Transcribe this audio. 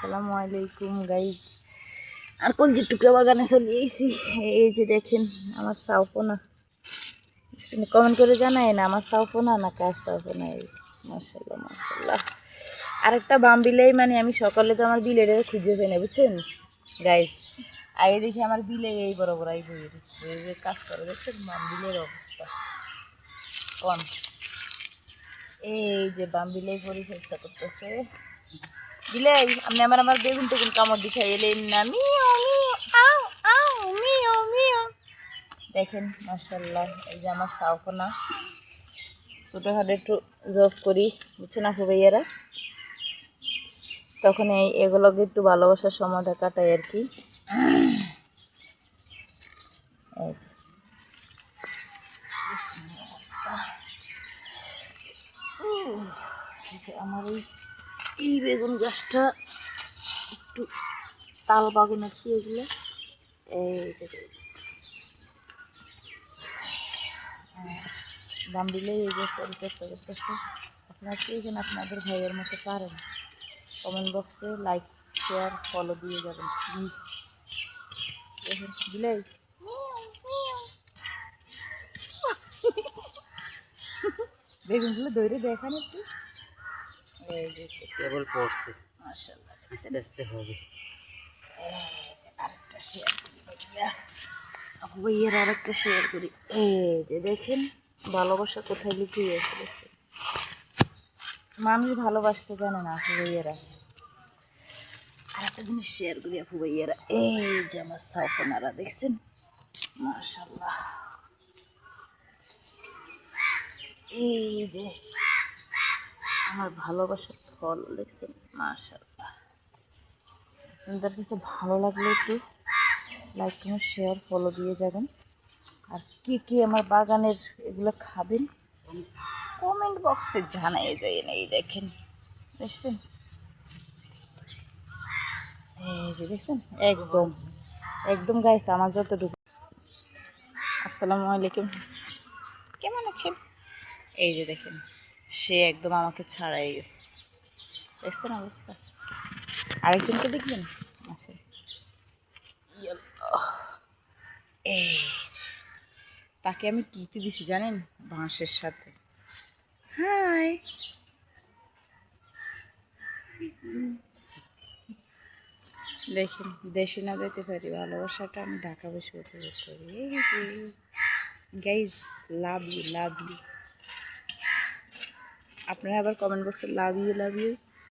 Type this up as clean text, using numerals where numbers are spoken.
আসসালামু আলাইকুম গাইজ। আর কলজির টুকরা বাগানে চলে এসেছি। এই যে দেখেন আমার সাউপোনা, কমেন্ট করে জানাই না আমার সাউপোনা না কার সাউপোনা। এই মাশাল্লাহ মাশাল্লাহ। আরেকটা বাম বিলেই মানে আমি সকালে তো আমার বিলের খুঁজে ফেলে বুঝছেন গাইজ। আগে দেখি আমার বিলে এই বড় বড় এই যে কাজ করে দেখছেন বাম বিলের অবস্থা কন। এই যে বাম বিলেই পরিচর্যা করতেছে। বিলাই আপনি আমার বেগুন টেগুন কামড় দিখাই এলেন না। মিও মিও আও আও মিও মিও। দেখেন মাশাল্লাহ এই যে আমার সাউপোনা। ছোটোখাটো একটু জব করি বুঝছো না ভাইয়ারা, তখন এগুলোকে একটু ভালোবাসার সময়টা কাটাই আর কি। এই যে আমার এই বেগুন গাছটা একটু তাল বাগুন আর কি এগুলো। এই যে দাম দিলে এই যে পরিচর্যা করতেছে। আপনারা কেজন আপনাদের ভাইয়ের মতো পারেন, কমেন্ট বক্সে লাইক শেয়ার ফলো দিয়ে যাবেন প্লিজ। দেখুন দিলে বেগুনগুলো দৌড়ে দেখান একটু। এই যে কেবল পড়ছে মাশাআল্লাহ, আস্তে আস্তে হবে। আরেকটা শেয়ার করি ভাইয়ের, আরেকটা শেয়ার করি। এই যে দেখেন ভালোবাসা কোথায় লুকিয়ে আছে। মানুষ ভালোবাসতে জানে না আপু ভাইয়েরা। আর একটা জিনিস শেয়ার করি আপু ভাইয়েরা, এই যে আমার সাউপোনারা দেখছেন মাশাআল্লাহ। এই যে আমার ভালোবাসার ফল দেখছেন মাশাআল্লাহ। আপনাদের কাছে ভালো লাগলে একটু লাইক কমেন্ট শেয়ার ফলো দিয়ে যাবেন। আর কি কি আমার বাগানের এগুলো খাবেন কমেন্ট বক্সে জানাই যায় না। এই দেখেন দেখছেন, এই যে দেখছেন একদম একদম গাইস আমার যতটুকু। আসসালামু আলাইকুম, কেমন আছেন? এই যে দেখেন সে একদম আমাকে ছাড়াই গেছে দেখছেন অবস্থা। আরেকজনকে দেখবেন আছে। এই যে তাকে আমি কিতে দিছি জানেন, বাঁশের সাথে। হাই দেখেন, দেশে না যেতে পারি ভালোবাসাটা আমি ঢাকা বসে উপভোগ করি। এই যে guys love you love you. আপনারা আবার কমেন্ট বক্সে লাভ ইউ